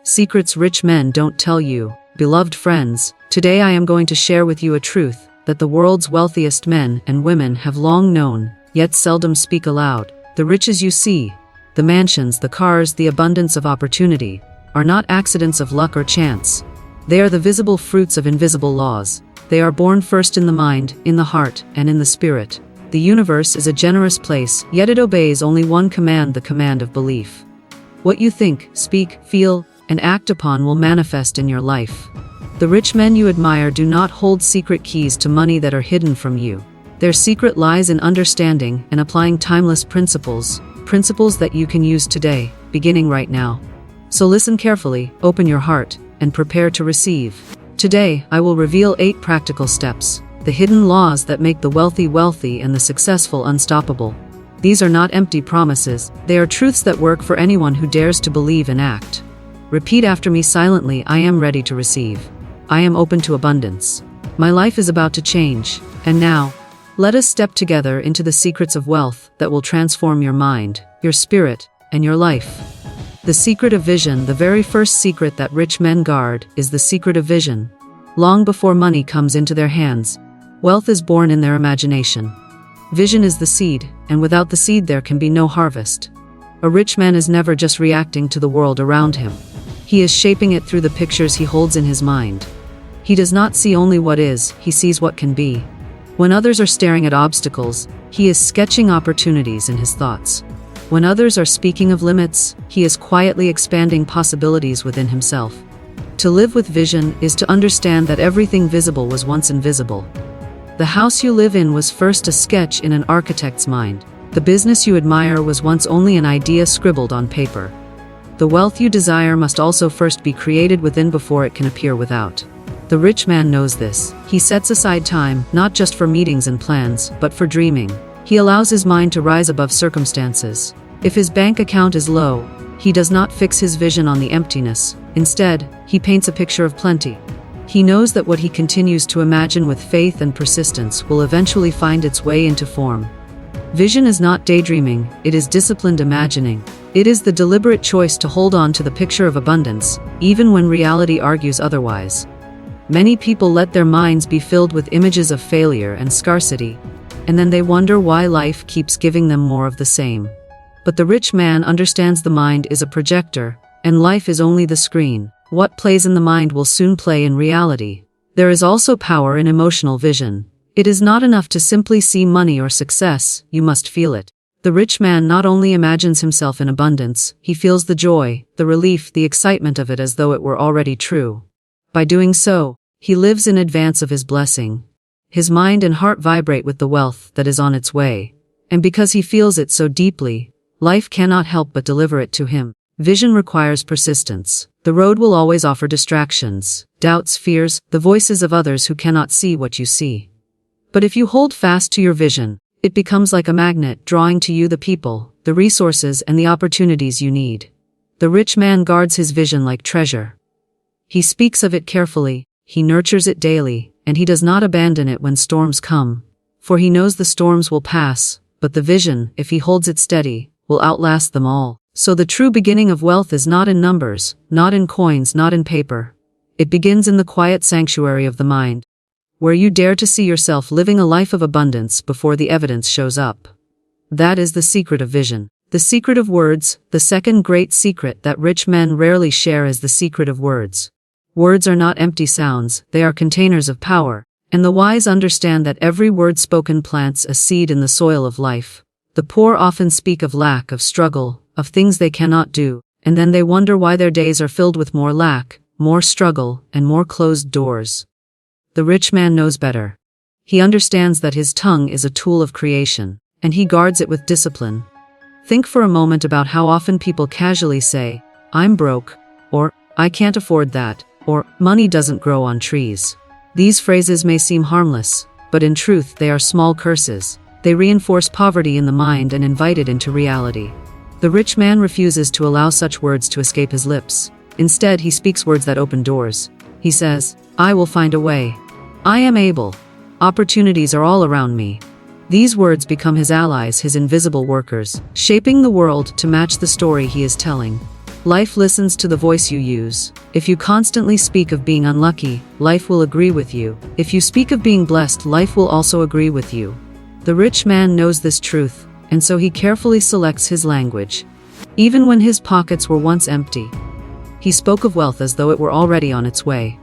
Secrets rich men don't tell you. Beloved friends, today I am going to share with you a truth that the world's wealthiest men and women have long known, yet seldom speak aloud. The riches you see, the mansions, the cars, the abundance of opportunity, are not accidents of luck or chance. They are the visible fruits of invisible laws. They are born first in the mind, in the heart, and in the spirit. The universe is a generous place, yet it obeys only one command, the command of belief. What you think, speak, feel, and act upon will manifest in your life. The rich men you admire do not hold secret keys to money that are hidden from you. Their secret lies in understanding and applying timeless principles that you can use today, beginning right now. So listen carefully, open your heart, and prepare to receive. Today, I will reveal 8 practical steps, the hidden laws that make the wealthy wealthy and the successful unstoppable. These are not empty promises, they are truths that work for anyone who dares to believe and act. Repeat after me silently. I am ready to receive. I am open to abundance. My life is about to change. And now, let us step together into the secrets of wealth that will transform your mind, your spirit, and your life. The secret of vision. The very first secret that rich men guard is the secret of vision. Long before money comes into their hands, wealth is born in their imagination. Vision is the seed, and without the seed there can be no harvest. A rich man is never just reacting to the world around him. He is shaping it through the pictures he holds in his mind. He does not see only what is, he sees what can be. When others are staring at obstacles, he is sketching opportunities in his thoughts. When others are speaking of limits, he is quietly expanding possibilities within himself. To live with vision is to understand that everything visible was once invisible. The house you live in was first a sketch in an architect's mind. The business you admire was once only an idea scribbled on paper. The wealth you desire must also first be created within before it can appear without. The rich man knows this. He sets aside time, not just for meetings and plans, but for dreaming. He allows his mind to rise above circumstances. If his bank account is low, he does not fix his vision on the emptiness. Instead, he paints a picture of plenty. He knows that what he continues to imagine with faith and persistence will eventually find its way into form. Vision is not daydreaming, it is disciplined imagining. It is the deliberate choice to hold on to the picture of abundance, even when reality argues otherwise. Many people let their minds be filled with images of failure and scarcity, and then they wonder why life keeps giving them more of the same. But the rich man understands the mind is a projector, and life is only the screen. What plays in the mind will soon play in reality. There is also power in emotional vision. It is not enough to simply see money or success, you must feel it. The rich man not only imagines himself in abundance, he feels the joy, the relief, the excitement of it as though it were already true. By doing so, he lives in advance of his blessing. His mind and heart vibrate with the wealth that is on its way. And because he feels it so deeply, life cannot help but deliver it to him. Vision requires persistence. The road will always offer distractions, doubts, fears, the voices of others who cannot see what you see. But if you hold fast to your vision, it becomes like a magnet, drawing to you the people, the resources, and the opportunities you need. The rich man guards his vision like treasure. He speaks of it carefully, he nurtures it daily, and he does not abandon it when storms come. For he knows the storms will pass, but the vision, if he holds it steady, will outlast them all. So the true beginning of wealth is not in numbers, not in coins, not in paper. It begins in the quiet sanctuary of the mind, where you dare to see yourself living a life of abundance before the evidence shows up. That is the secret of vision. The secret of words. The second great secret that rich men rarely share is the secret of words. Words are not empty sounds, they are containers of power, and the wise understand that every word spoken plants a seed in the soil of life. The poor often speak of lack, of struggle, of things they cannot do, and then they wonder why their days are filled with more lack, more struggle, and more closed doors. The rich man knows better. He understands that his tongue is a tool of creation, and he guards it with discipline. Think for a moment about how often people casually say, "I'm broke," or "I can't afford that," or "money doesn't grow on trees." These phrases may seem harmless, but in truth they are small curses. They reinforce poverty in the mind and invite it into reality. The rich man refuses to allow such words to escape his lips. Instead, he speaks words that open doors. He says, "I will find a way. I am able. Opportunities are all around me." These words become his allies, his invisible workers, shaping the world to match the story he is telling. Life listens to the voice you use. If you constantly speak of being unlucky, life will agree with you. If you speak of being blessed, life will also agree with you. The rich man knows this truth, and so he carefully selects his language. Even when his pockets were once empty, he spoke of wealth as though it were already on its way.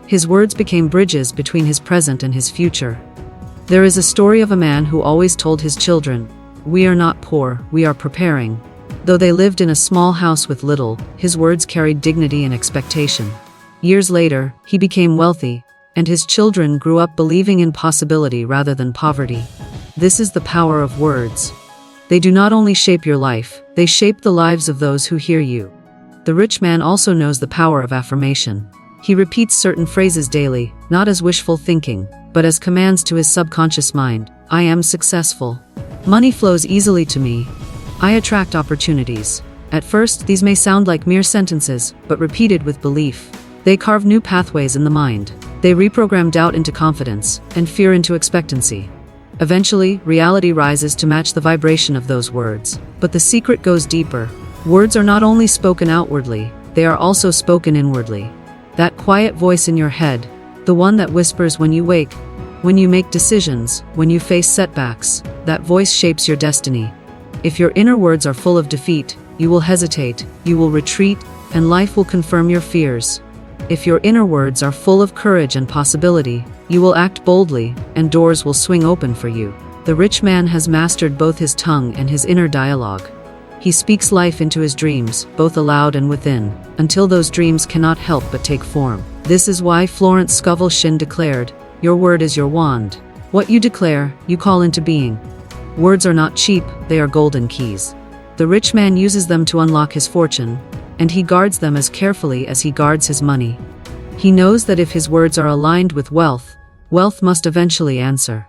His words became bridges between his present and his future. There is a story of a man who always told his children, "We are not poor, we are preparing." Though they lived in a small house with little, his words carried dignity and expectation. Years later, he became wealthy, and his children grew up believing in possibility rather than poverty. This is the power of words. They do not only shape your life, they shape the lives of those who hear you. The rich man also knows the power of affirmation. He repeats certain phrases daily, not as wishful thinking, but as commands to his subconscious mind. I am successful. Money flows easily to me. I attract opportunities. At first, these may sound like mere sentences, but repeated with belief, they carve new pathways in the mind. They reprogram doubt into confidence, and fear into expectancy. Eventually, reality rises to match the vibration of those words. But the secret goes deeper. Words are not only spoken outwardly, they are also spoken inwardly. That quiet voice in your head, the one that whispers when you wake, when you make decisions, when you face setbacks, that voice shapes your destiny. If your inner words are full of defeat, you will hesitate, you will retreat, and life will confirm your fears. If your inner words are full of courage and possibility, you will act boldly, and doors will swing open for you. The rich man has mastered both his tongue and his inner dialogue. He speaks life into his dreams, both aloud and within, until those dreams cannot help but take form. This is why Florence Scovel Shinn declared, "Your word is your wand. What you declare, you call into being." Words are not cheap, they are golden keys. The rich man uses them to unlock his fortune, and he guards them as carefully as he guards his money. He knows that if his words are aligned with wealth, wealth must eventually answer.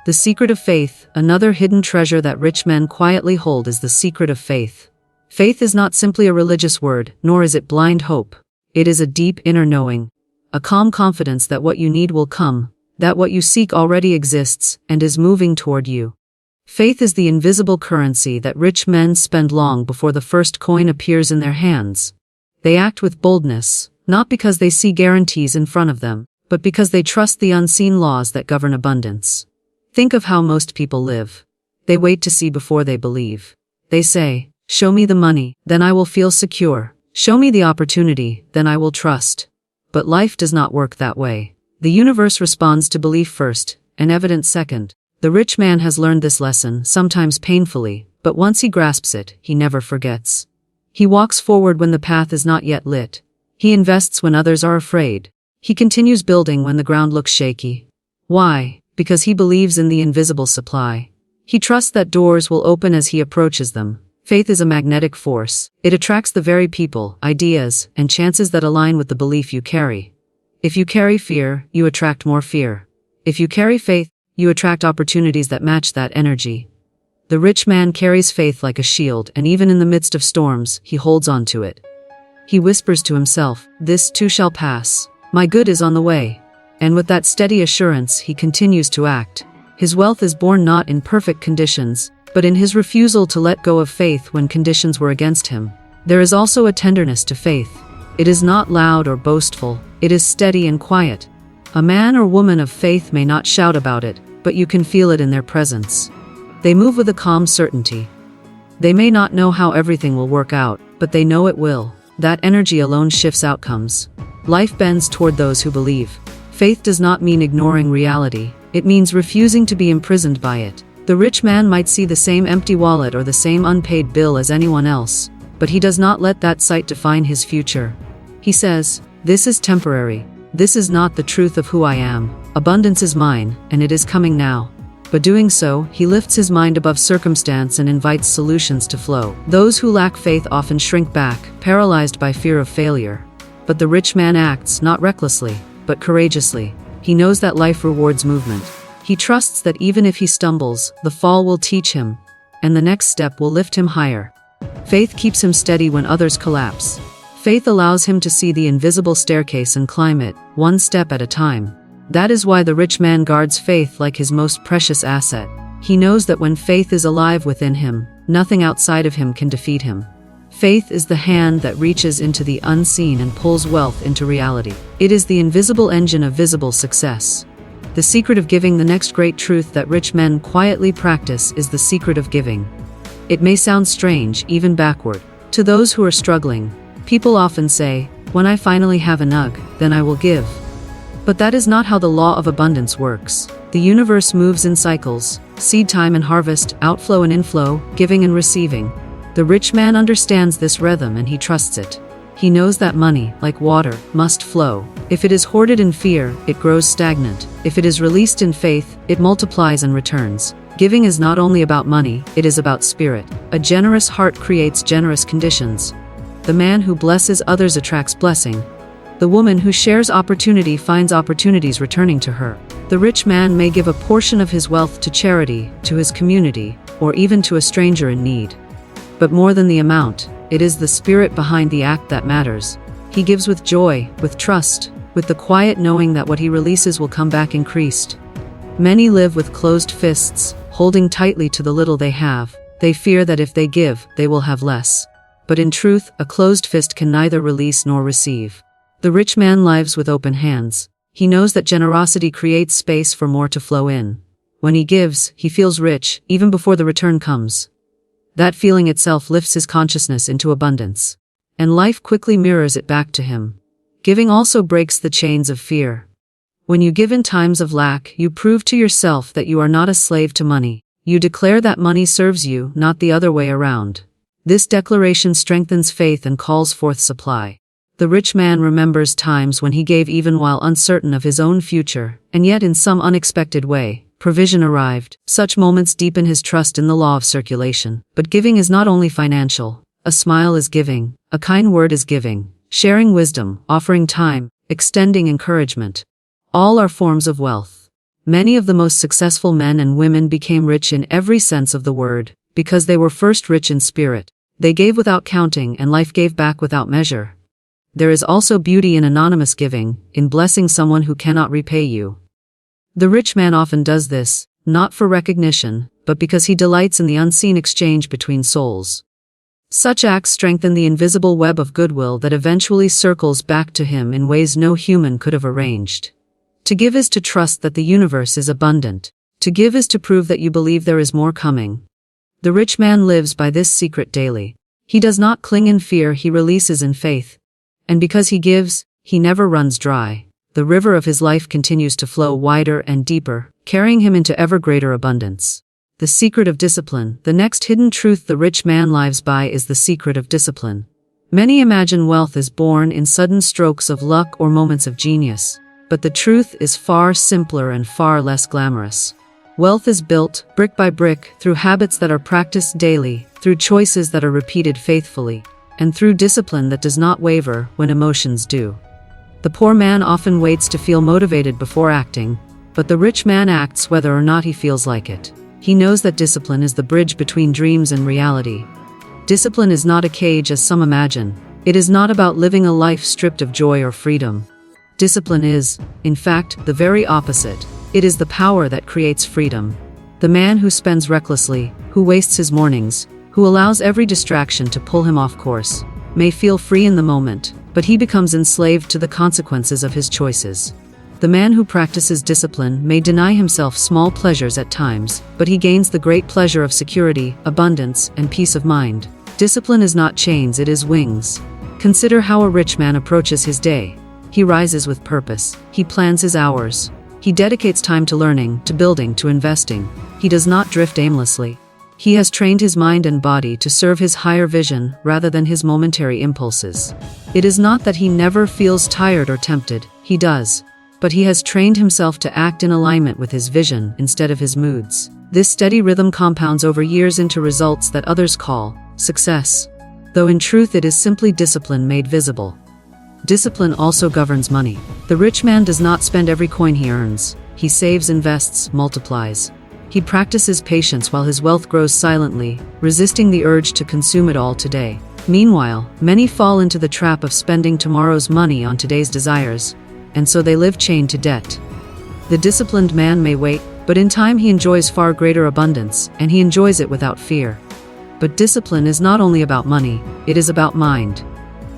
The secret of faith, another hidden treasure that rich men quietly hold, is the secret of faith. Faith is not simply a religious word, nor is it blind hope. It is a deep inner knowing, a calm confidence that what you need will come, that what you seek already exists and is moving toward you. Faith is the invisible currency that rich men spend long before the first coin appears in their hands. They act with boldness, not because they see guarantees in front of them, but because they trust the unseen laws that govern abundance. Think of how most people live. They wait to see before they believe. They say, "Show me the money, then I will feel secure. Show me the opportunity, then I will trust." But life does not work that way. The universe responds to belief first, and evidence second. The rich man has learned this lesson, sometimes painfully, but once he grasps it, he never forgets. He walks forward when the path is not yet lit. He invests when others are afraid. He continues building when the ground looks shaky. Why? Because he believes in the invisible supply. He trusts that doors will open as he approaches them. Faith is a magnetic force. It attracts the very people, ideas, and chances that align with the belief you carry. If you carry fear, you attract more fear. If you carry faith, you attract opportunities that match that energy. The rich man carries faith like a shield, and even in the midst of storms, he holds on to it. He whispers to himself, "This too shall pass. My good is on the way." And with that steady assurance, he continues to act. His wealth is born not in perfect conditions, but in his refusal to let go of faith when conditions were against him. There is also a tenderness to faith. It is not loud or boastful, it is steady and quiet. A man or woman of faith may not shout about it, but you can feel it in their presence. They move with a calm certainty. They may not know how everything will work out, but they know it will. That energy alone shifts outcomes. Life bends toward those who believe. Faith does not mean ignoring reality. It means refusing to be imprisoned by it. The rich man might see the same empty wallet or the same unpaid bill as anyone else, but he does not let that sight define his future. He says, "This is temporary. This is not the truth of who I am. Abundance is mine, and it is coming now." By doing so, he lifts his mind above circumstance and invites solutions to flow. Those who lack faith often shrink back, paralyzed by fear of failure. But the rich man acts not recklessly, but courageously. He knows that life rewards movement. He trusts that even if he stumbles, the fall will teach him, and the next step will lift him higher. Faith keeps him steady when others collapse. Faith allows him to see the invisible staircase and climb it, one step at a time. That is why the rich man guards faith like his most precious asset. He knows that when faith is alive within him, nothing outside of him can defeat him. Faith is the hand that reaches into the unseen and pulls wealth into reality. It is the invisible engine of visible success. The secret of giving. The next great truth that rich men quietly practice is the secret of giving. It may sound strange, even backward. To those who are struggling, people often say, "When I finally have enough, then I will give." But that is not how the law of abundance works. The universe moves in cycles: seed time and harvest, outflow and inflow, giving and receiving. The rich man understands this rhythm and he trusts it. He knows that money, like water, must flow. If it is hoarded in fear, it grows stagnant. If it is released in faith, it multiplies and returns. Giving is not only about money, it is about spirit. A generous heart creates generous conditions. The man who blesses others attracts blessing. The woman who shares opportunity finds opportunities returning to her. The rich man may give a portion of his wealth to charity, to his community, or even to a stranger in need. But more than the amount, it is the spirit behind the act that matters. He gives with joy, with trust, with the quiet knowing that what he releases will come back increased. Many live with closed fists, holding tightly to the little they have. They fear that if they give, they will have less. But in truth, a closed fist can neither release nor receive. The rich man lives with open hands. He knows that generosity creates space for more to flow in. When he gives, he feels rich, even before the return comes. That feeling itself lifts his consciousness into abundance. And life quickly mirrors it back to him. Giving also breaks the chains of fear. When you give in times of lack, you prove to yourself that you are not a slave to money. You declare that money serves you, not the other way around. This declaration strengthens faith and calls forth supply. The rich man remembers times when he gave even while uncertain of his own future, and yet in some unexpected way, provision arrived. Such moments deepen his trust in the law of circulation. But giving is not only financial. A smile is giving. A kind word is giving. Sharing wisdom, offering time, extending encouragement. All are forms of wealth. Many of the most successful men and women became rich in every sense of the word, because they were first rich in spirit. They gave without counting and life gave back without measure. There is also beauty in anonymous giving, in blessing someone who cannot repay you. The rich man often does this, not for recognition, but because he delights in the unseen exchange between souls. Such acts strengthen the invisible web of goodwill that eventually circles back to him in ways no human could have arranged. To give is to trust that the universe is abundant. To give is to prove that you believe there is more coming. The rich man lives by this secret daily. He does not cling in fear, he releases in faith. And because he gives, he never runs dry. The river of his life continues to flow wider and deeper, carrying him into ever greater abundance. The secret of discipline. The next hidden truth the rich man lives by is the secret of discipline. Many imagine wealth is born in sudden strokes of luck or moments of genius. But the truth is far simpler and far less glamorous. Wealth is built, brick by brick, through habits that are practiced daily, through choices that are repeated faithfully, and through discipline that does not waver when emotions do. The poor man often waits to feel motivated before acting, but the rich man acts whether or not he feels like it. He knows that discipline is the bridge between dreams and reality. Discipline is not a cage as some imagine. It is not about living a life stripped of joy or freedom. Discipline is, in fact, the very opposite. It is the power that creates freedom. The man who spends recklessly, who wastes his mornings, who allows every distraction to pull him off course, may feel free in the moment, but he becomes enslaved to the consequences of his choices. The man who practices discipline may deny himself small pleasures at times, but he gains the great pleasure of security, abundance, and peace of mind. Discipline is not chains, it is wings. Consider how a rich man approaches his day. He rises with purpose. He plans his hours. He dedicates time to learning, to building, to investing. He does not drift aimlessly. He has trained his mind and body to serve his higher vision rather than his momentary impulses. It is not that he never feels tired or tempted, he does. But he has trained himself to act in alignment with his vision instead of his moods. This steady rhythm compounds over years into results that others call success, though in truth it is simply discipline made visible. Discipline also governs money. The rich man does not spend every coin he earns. He saves, invests, multiplies. He practices patience while his wealth grows silently, resisting the urge to consume it all today. Meanwhile, many fall into the trap of spending tomorrow's money on today's desires, and so they live chained to debt. The disciplined man may wait, but in time he enjoys far greater abundance, and he enjoys it without fear. But discipline is not only about money, it is about mind.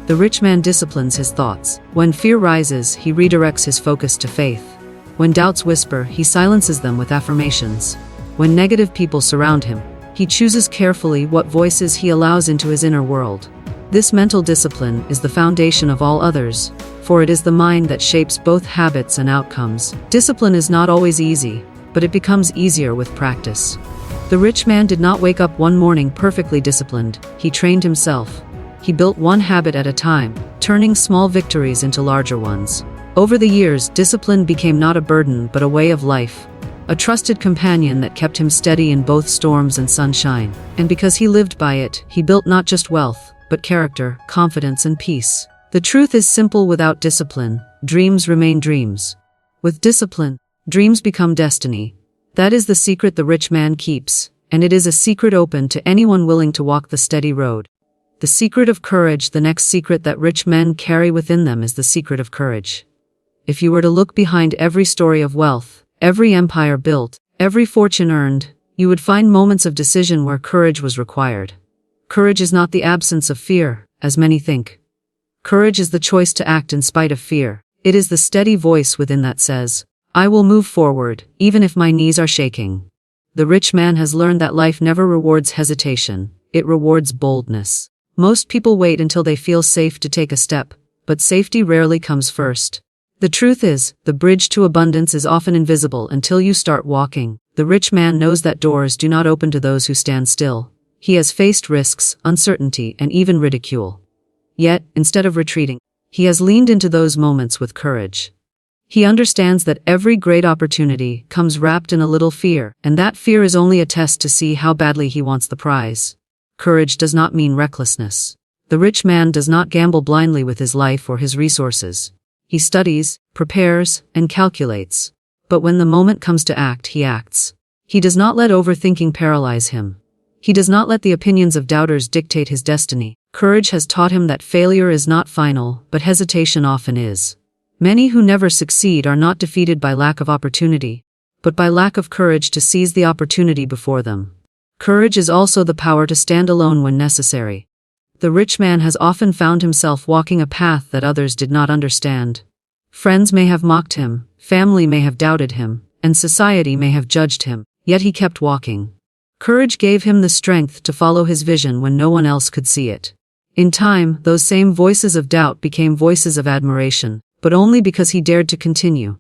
The rich man disciplines his thoughts. When fear rises, he redirects his focus to faith. When doubts whisper, he silences them with affirmations. When negative people surround him, he chooses carefully what voices he allows into his inner world. This mental discipline is the foundation of all others, for it is the mind that shapes both habits and outcomes. Discipline is not always easy, but it becomes easier with practice. The rich man did not wake up one morning perfectly disciplined. He trained himself. He built one habit at a time, turning small victories into larger ones. Over the years, discipline became not a burden but a way of life, a trusted companion that kept him steady in both storms and sunshine. And because he lived by it, he built not just wealth, but character, confidence, and peace. The truth is simple: without discipline, dreams remain dreams. With discipline, dreams become destiny. That is the secret the rich man keeps, and it is a secret open to anyone willing to walk the steady road. The secret of courage. The next secret that rich men carry within them is the secret of courage. If you were to look behind every story of wealth, every empire built, every fortune earned, you would find moments of decision where courage was required. Courage is not the absence of fear, as many think. Courage is the choice to act in spite of fear. It is the steady voice within that says, "I will move forward, even if my knees are shaking." The rich man has learned that life never rewards hesitation, it rewards boldness. Most people wait until they feel safe to take a step, but safety rarely comes first. The truth is, the bridge to abundance is often invisible until you start walking. The rich man knows that doors do not open to those who stand still. He has faced risks, uncertainty, and even ridicule. Yet, instead of retreating, he has leaned into those moments with courage. He understands that every great opportunity comes wrapped in a little fear, and that fear is only a test to see how badly he wants the prize. Courage does not mean recklessness. The rich man does not gamble blindly with his life or his resources. He studies, prepares, and calculates. But when the moment comes to act, he acts. He does not let overthinking paralyze him. He does not let the opinions of doubters dictate his destiny. Courage has taught him that failure is not final, but hesitation often is. Many who never succeed are not defeated by lack of opportunity, but by lack of courage to seize the opportunity before them. Courage is also the power to stand alone when necessary. The rich man has often found himself walking a path that others did not understand. Friends may have mocked him, family may have doubted him, and society may have judged him, yet he kept walking. Courage gave him the strength to follow his vision when no one else could see it. In time, those same voices of doubt became voices of admiration, but only because he dared to continue.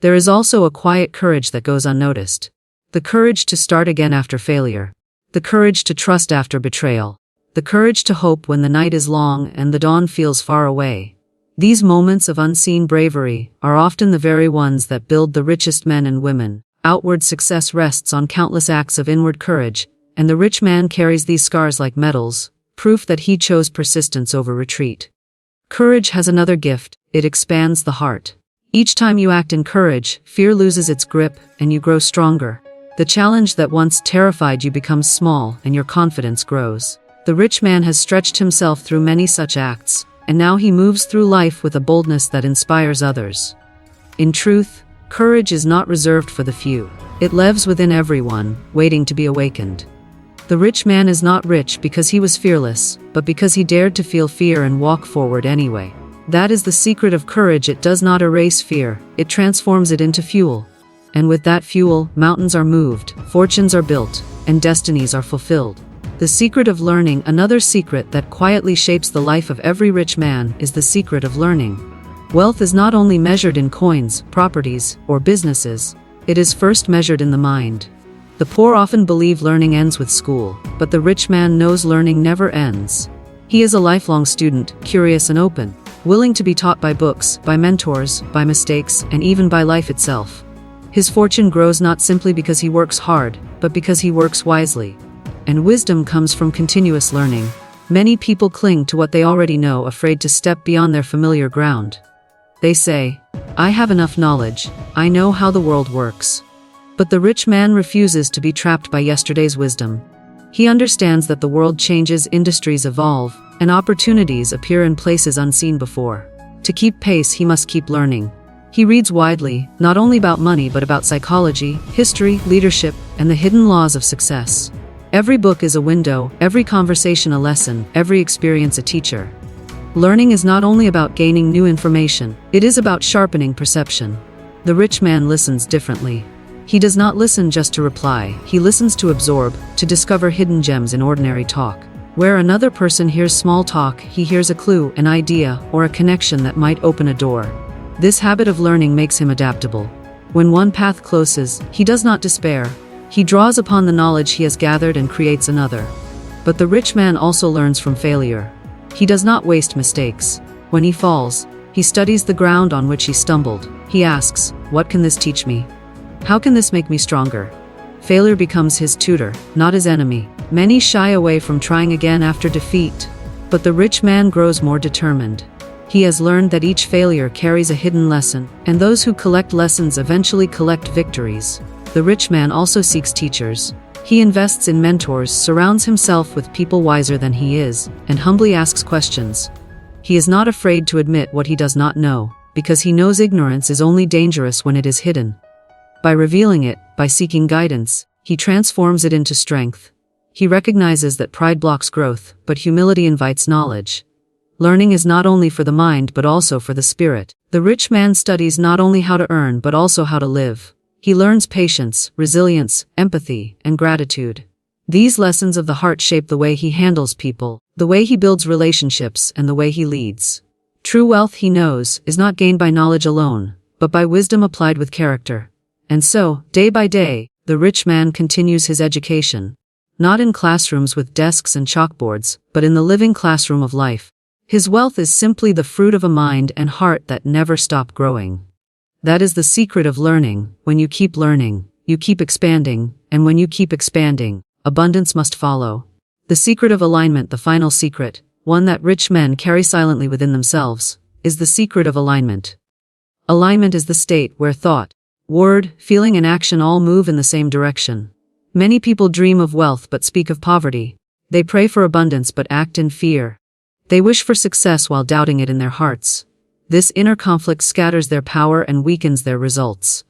There is also a quiet courage that goes unnoticed. The courage to start again after failure. The courage to trust after betrayal. The courage to hope when the night is long and the dawn feels far away. These moments of unseen bravery are often the very ones that build the richest men and women. Outward success rests on countless acts of inward courage, and the rich man carries these scars like medals, proof that he chose persistence over retreat. Courage has another gift: it expands the heart. Each time you act in courage, fear loses its grip, and you grow stronger. The challenge that once terrified you becomes small, and your confidence grows. The rich man has stretched himself through many such acts, and now he moves through life with a boldness that inspires others. In truth, courage is not reserved for the few. It lives within everyone, waiting to be awakened. The rich man is not rich because he was fearless, but because he dared to feel fear and walk forward anyway. That is the secret of courage. It does not erase fear, it transforms it into fuel. And with that fuel, mountains are moved, fortunes are built, and destinies are fulfilled. The secret of learning. Another secret that quietly shapes the life of every rich man is the secret of learning. Wealth is not only measured in coins, properties, or businesses, it is first measured in the mind. The poor often believe learning ends with school, but the rich man knows learning never ends. He is a lifelong student, curious and open, willing to be taught by books, by mentors, by mistakes, and even by life itself. His fortune grows not simply because he works hard, but because he works wisely. And wisdom comes from continuous learning. Many people cling to what they already know, afraid to step beyond their familiar ground. They say, "I have enough knowledge, I know how the world works." But the rich man refuses to be trapped by yesterday's wisdom. He understands that the world changes, industries evolve, and opportunities appear in places unseen before. To keep pace, he must keep learning. He reads widely, not only about money but about psychology, history, leadership, and the hidden laws of success. Every book is a window, every conversation a lesson, every experience a teacher. Learning is not only about gaining new information, it is about sharpening perception. The rich man listens differently. He does not listen just to reply, he listens to absorb, to discover hidden gems in ordinary talk. Where another person hears small talk, he hears a clue, an idea, or a connection that might open a door. This habit of learning makes him adaptable. When one path closes, he does not despair. He draws upon the knowledge he has gathered and creates another. But the rich man also learns from failure. He does not waste mistakes. When he falls, he studies the ground on which he stumbled. He asks, "What can this teach me? How can this make me stronger?" Failure becomes his tutor, not his enemy. Many shy away from trying again after defeat. But the rich man grows more determined. He has learned that each failure carries a hidden lesson, and those who collect lessons eventually collect victories. The rich man also seeks teachers. He invests in mentors, surrounds himself with people wiser than he is, and humbly asks questions. He is not afraid to admit what he does not know, because he knows ignorance is only dangerous when it is hidden. By revealing it, by seeking guidance, he transforms it into strength. He recognizes that pride blocks growth, but humility invites knowledge. Learning is not only for the mind but also for the spirit. The rich man studies not only how to earn but also how to live. He learns patience, resilience, empathy, and gratitude. These lessons of the heart shape the way he handles people, the way he builds relationships, and the way he leads. True wealth, he knows, is not gained by knowledge alone, but by wisdom applied with character. And so, day by day, the rich man continues his education. Not in classrooms with desks and chalkboards, but in the living classroom of life. His wealth is simply the fruit of a mind and heart that never stop growing. That is the secret of learning. When you keep learning, you keep expanding, and when you keep expanding, abundance must follow. The secret of alignment, the final secret, one that rich men carry silently within themselves, is the secret of alignment. Alignment is the state where thought, word, feeling, and action all move in the same direction. Many people dream of wealth but speak of poverty. They pray for abundance but act in fear. They wish for success while doubting it in their hearts. This inner conflict scatters their power and weakens their results.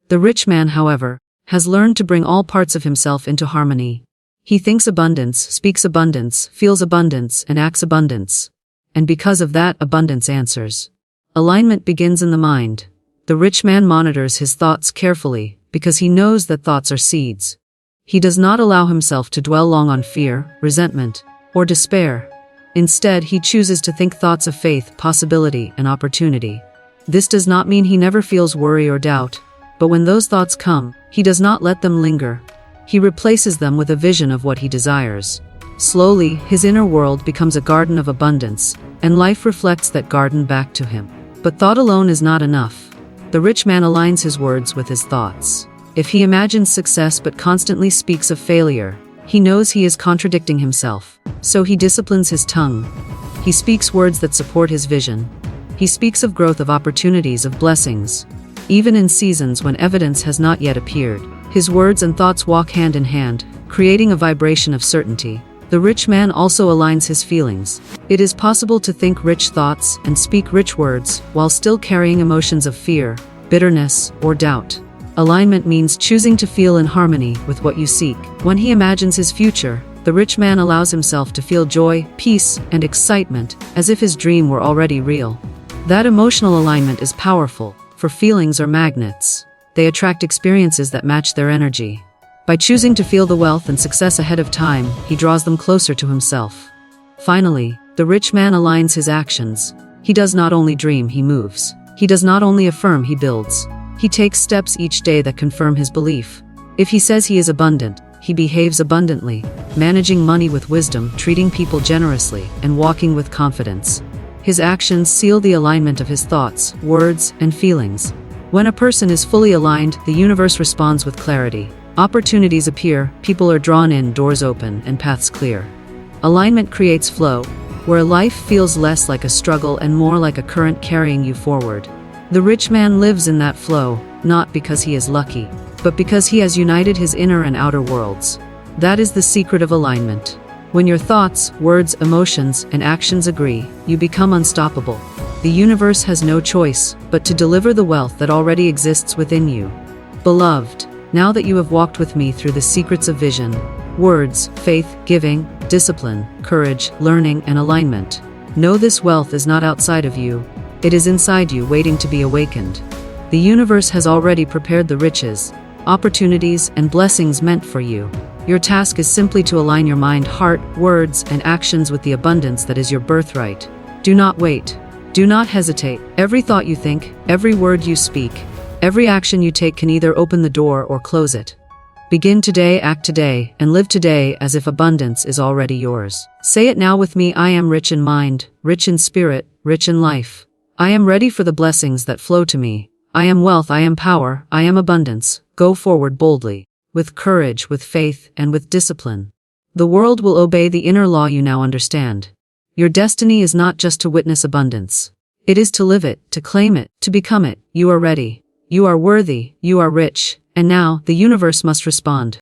The rich man, however, has learned to bring all parts of himself into harmony. He thinks abundance, speaks abundance, feels abundance, and acts abundance. And because of that, abundance answers. Alignment begins in the mind. The rich man monitors his thoughts carefully, because he knows that thoughts are seeds. He does not allow himself to dwell long on fear, resentment, or despair. Instead, he chooses to think thoughts of faith, possibility, and opportunity. This does not mean he never feels worry or doubt, but when those thoughts come, he does not let them linger. He replaces them with a vision of what he desires. Slowly, his inner world becomes a garden of abundance, and life reflects that garden back to him. But thought alone is not enough. The rich man aligns his words with his thoughts. If he imagines success but constantly speaks of failure, he knows he is contradicting himself, so he disciplines his tongue. He speaks words that support his vision. He speaks of growth, of opportunities, of blessings. Even in seasons when evidence has not yet appeared, his words and thoughts walk hand in hand, creating a vibration of certainty. The rich man also aligns his feelings. It is possible to think rich thoughts and speak rich words while still carrying emotions of fear, bitterness, or doubt. Alignment means choosing to feel in harmony with what you seek. When he imagines his future, the rich man allows himself to feel joy, peace, and excitement, as if his dream were already real. That emotional alignment is powerful, for feelings are magnets. They attract experiences that match their energy. By choosing to feel the wealth and success ahead of time, he draws them closer to himself. Finally, the rich man aligns his actions. He does not only dream, he moves. He does not only affirm, he builds. He takes steps each day that confirm his belief. If he says he is abundant, he behaves abundantly, managing money with wisdom, treating people generously, and walking with confidence. His actions seal the alignment of his thoughts, words, and feelings. When a person is fully aligned, the universe responds with clarity. Opportunities appear, people are drawn in, doors open, and paths clear. Alignment creates flow, where life feels less like a struggle and more like a current carrying you forward. The rich man lives in that flow, not because he is lucky, but because he has united his inner and outer worlds. That is the secret of alignment. When your thoughts, words, emotions, and actions agree, you become unstoppable. The universe has no choice but to deliver the wealth that already exists within you. Beloved, now that you have walked with me through the secrets of vision, Words, faith, giving, discipline, courage, learning, and alignment. Know this wealth is not outside of you. It is inside you, waiting to be awakened. The universe has already prepared the riches, opportunities, and blessings meant for you. Your task is simply to align your mind, heart, words, and actions with the abundance that is your birthright. Do not wait. Do not hesitate. Every thought you think, every word you speak, every action you take can either open the door or close it. Begin today, act today, and live today as if abundance is already yours. Say it now with me: I am rich in mind, rich in spirit, rich in life. I am ready for the blessings that flow to me. I am wealth, I am power, I am abundance. Go forward boldly, with courage, with faith, and with discipline. The world will obey the inner law you now understand. Your destiny is not just to witness abundance. It is to live it, to claim it, to become it. You are ready. You are worthy. You are rich. And now, the universe must respond.